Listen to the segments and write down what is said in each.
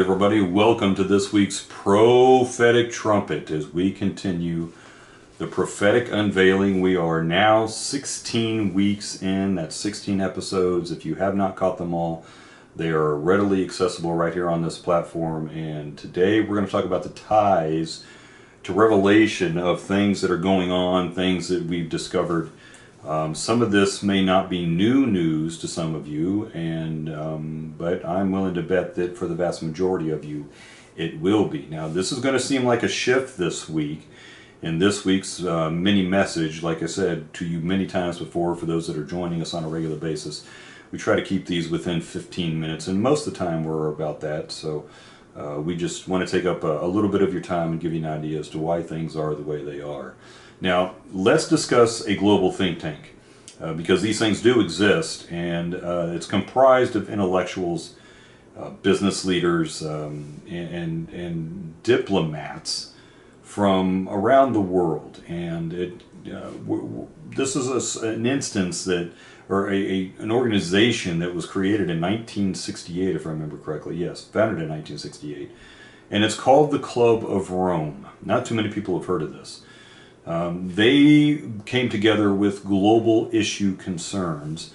everybody. Welcome to this week's Prophetic Trumpet as we continue the prophetic unveiling. We are now 16 weeks in. That's 16 episodes. If you have not caught them all, they are readily accessible right here on this platform. And today we're going to talk about the ties to revelation of things that are going on, things that we've discovered. Some of this may not be new news to some of you, but I'm willing to bet that for the vast majority of you, it will be. Now, this is going to seem like a shift this week. In this week's mini message, like I said to you many times before, for those that are joining us on a regular basis, we try to keep these within 15 minutes, and most of the time we're about that. So we just want to take up a little bit of your time and give you an idea as to why things are the way they are. Now, let's discuss a global think tank, because these things do exist, and it's comprised of intellectuals, business leaders, and diplomats from around the world. And this is an instance that, or an organization that was created in 1968, if I remember correctly. Yes, founded in 1968. And it's called the Club of Rome. Not too many people have heard of this. They came together with global issue concerns.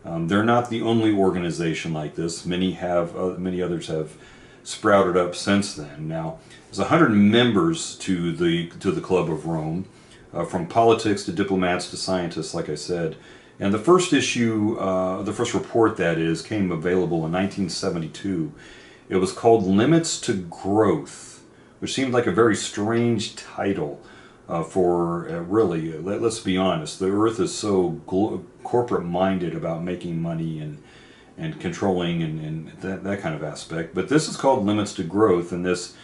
They're not the only organization like this. Many others have sprouted up since then. Now, there's 100 members to the Club of Rome, from politics to diplomats to scientists, like I said. And the first issue, the first report that is, came available in 1972. It was called Limits to Growth, which seemed like a very strange title. Really, let's be honest, the earth is so corporate-minded about making money and controlling and that kind of aspect. But this is called Limits to Growth, and this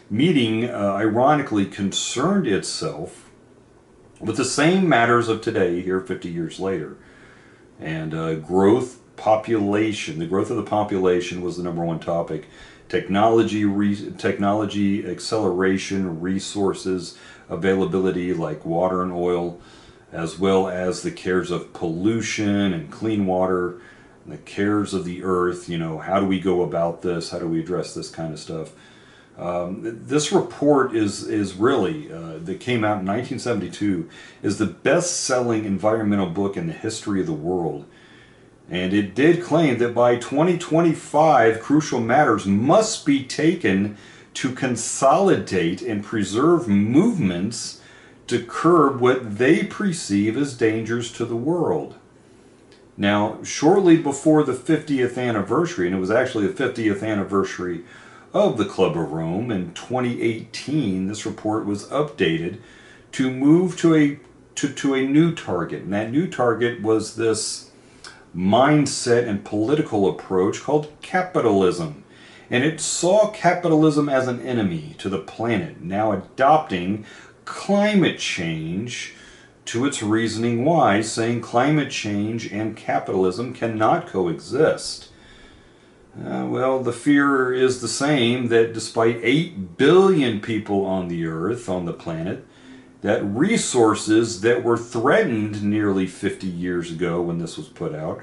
meeting ironically concerned itself with the same matters of today, here 50 years later. And the growth of the population was the number one topic. Technology acceleration, resources availability like water and oil, as well as the cares of pollution and clean water, and the cares of the earth. You know, how do we go about this? How do we address this kind of stuff? This report is really, that came out in 1972, is the best-selling environmental book in the history of the world. And it did claim that by 2025, crucial matters must be taken to consolidate and preserve movements to curb what they perceive as dangers to the world. Now, shortly before the 50th anniversary, and it was actually the 50th anniversary of the Club of Rome in 2018, this report was updated to move to a new target. And that new target was this mindset and political approach called capitalism. And it saw capitalism as an enemy to the planet, now adopting climate change to its reasoning why, saying climate change and capitalism cannot coexist. Well, the fear is the same, that despite 8 billion people on the earth, on the planet, that resources that were threatened nearly 50 years ago when this was put out,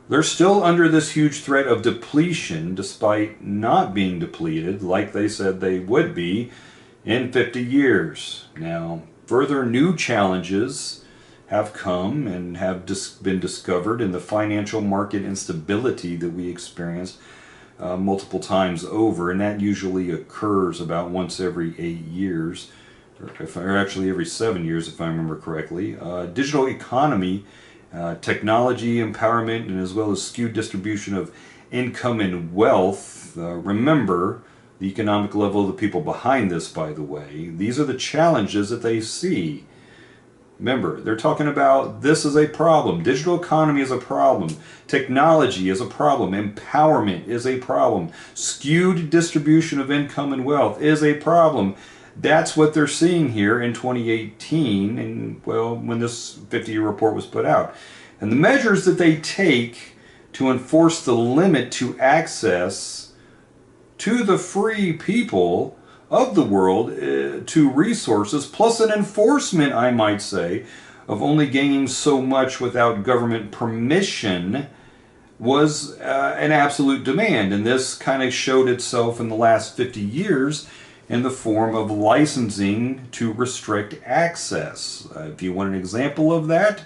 they're still under this huge threat of depletion, despite not being depleted like they said they would be in 50 years. Now, further new challenges have come and have been discovered in the financial market instability that we experienced multiple times over, and that usually occurs about once every 8 years, or actually every 7 years if I remember correctly. Digital economy, technology empowerment, and as well as skewed distribution of income and wealth. Remember the economic level of the people behind this, by the way. These are the challenges that they see. Remember, they're talking about this is a problem. Digital economy is a problem. Technology is a problem. Empowerment is a problem. Skewed distribution of income and wealth is a problem. That's what they're seeing here in 2018, and well, when this 50-year report was put out. And the measures that they take to enforce the limit to access to the free people of the world to resources, plus an enforcement, I might say, of only gaining so much without government permission, was an absolute demand, and this kind of showed itself in the last 50 years in the form of licensing to restrict access. If you want an example of that,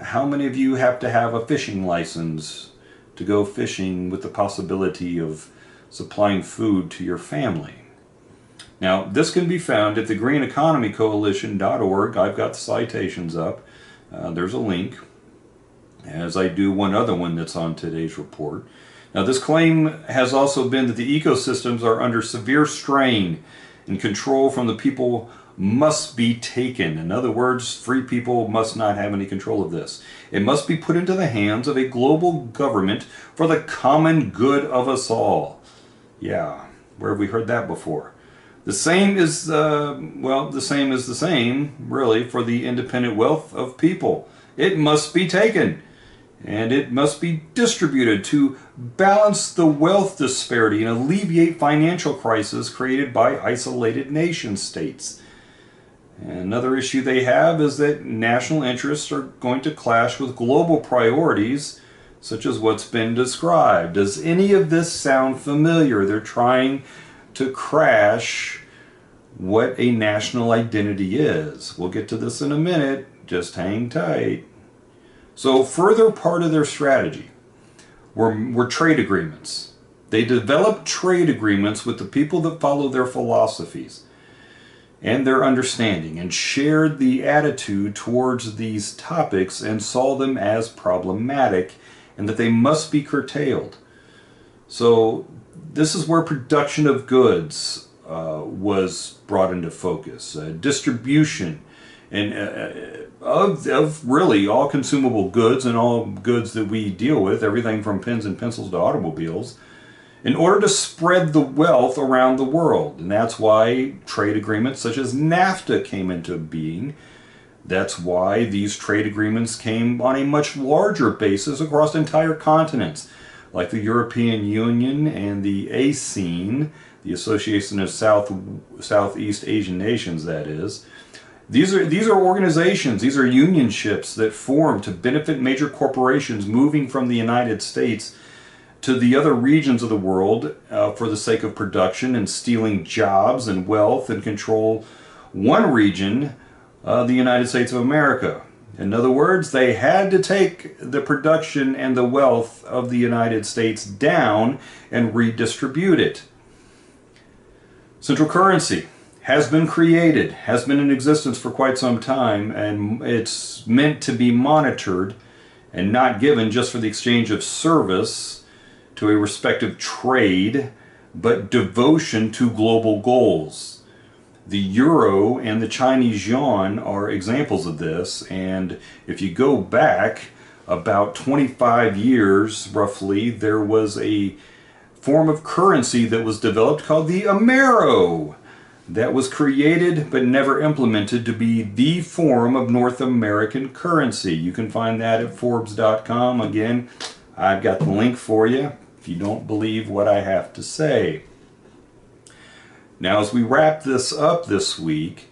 how many of you have to have a fishing license to go fishing with the possibility of supplying food to your family? Now, this can be found at the greeneconomycoalition.org. I've got the citations up. There's a link, as I do one other one that's on today's report. Now, this claim has also been that the ecosystems are under severe strain and control from the people must be taken. In other words, free people must not have any control of this. It must be put into the hands of a global government for the common good of us all. Yeah, where have we heard that before? The same is, the same is the same, really, for the independent wealth of people. It must be taken, and it must be distributed to balance the wealth disparity and alleviate financial crisis created by isolated nation states. Another issue they have is that national interests are going to clash with global priorities, such as what's been described. Does any of this sound familiar? They're trying to crash what a national identity is. We'll get to this in a minute. Just hang tight. So, further part of their strategy were trade agreements. They developed trade agreements with the people that follow their philosophies and their understanding, and shared the attitude towards these topics and saw them as problematic and that they must be curtailed. So this is where production of goods was brought into focus, distribution and of really all consumable goods and all goods that we deal with, everything from pens and pencils to automobiles, in order to spread the wealth around the world. And that's why trade agreements such as NAFTA came into being. That's why these trade agreements came on a much larger basis across entire continents, like the European Union and the ASEAN, the Association of Southeast Asian Nations, that is. These are organizations, these are unionships that form to benefit major corporations moving from the United States to the other regions of the world for the sake of production and stealing jobs and wealth and control one region, the United States of America. In other words, they had to take the production and the wealth of the United States down and redistribute it. Central currency has been created, has been in existence for quite some time, and it's meant to be monitored and not given just for the exchange of service to a respective trade, but devotion to global goals. The euro and the Chinese yuan are examples of this, and if you go back about 25 years roughly, there was a form of currency that was developed called the Amero that was created but never implemented to be the form of North American currency. You can find that at Forbes.com. Again, I've got the link for you if you don't believe what I have to say. Now, as we wrap this up this week,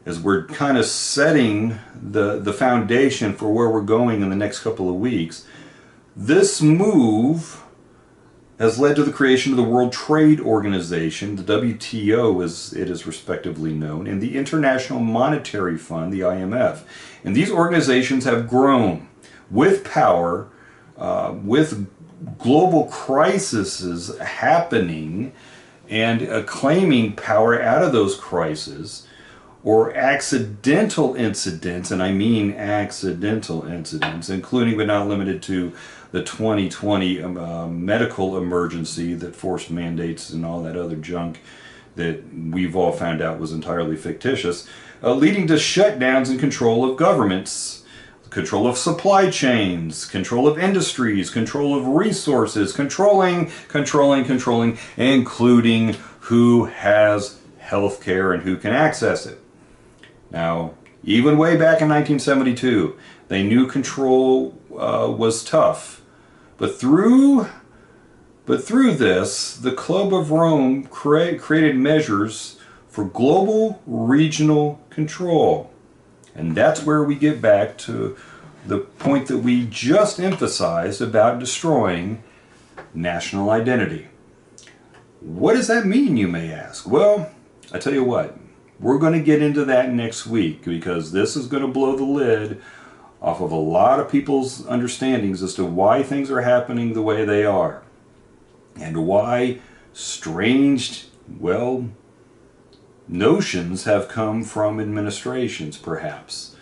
as we're kind of setting the foundation for where we're going in the next couple of weeks, this move has led to the creation of the World Trade Organization, the WTO as it is respectively known, and the International Monetary Fund, the IMF. And these organizations have grown with power, with global crises happening and claiming power out of those crises, or accidental incidents, and I mean accidental incidents, including but not limited to the 2020 medical emergency that forced mandates and all that other junk that we've all found out was entirely fictitious, leading to shutdowns and control of governments, control of supply chains, control of industries, control of resources, controlling, including who has health care and who can access it. Now, even way back in 1972, they knew control was tough. But through this, the Club of Rome created measures for global regional control. And that's where we get back to the point that we just emphasized about destroying national identity. What does that mean, you may ask? Well, I tell you what, we're going to get into that next week, because this is going to blow the lid off of a lot of people's understandings as to why things are happening the way they are, and why strange, well, notions have come from administrations, perhaps.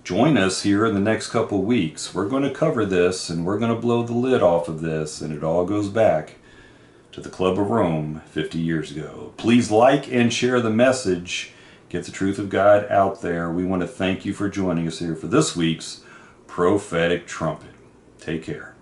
Join us here in the next couple weeks. We're going to cover this, and we're going to blow the lid off of this, and it all goes back to the Club of Rome 50 years ago. Please like and share the message. Get the truth of God out there. We want to thank you for joining us here for this week's Prophetic Trumpet. Take care.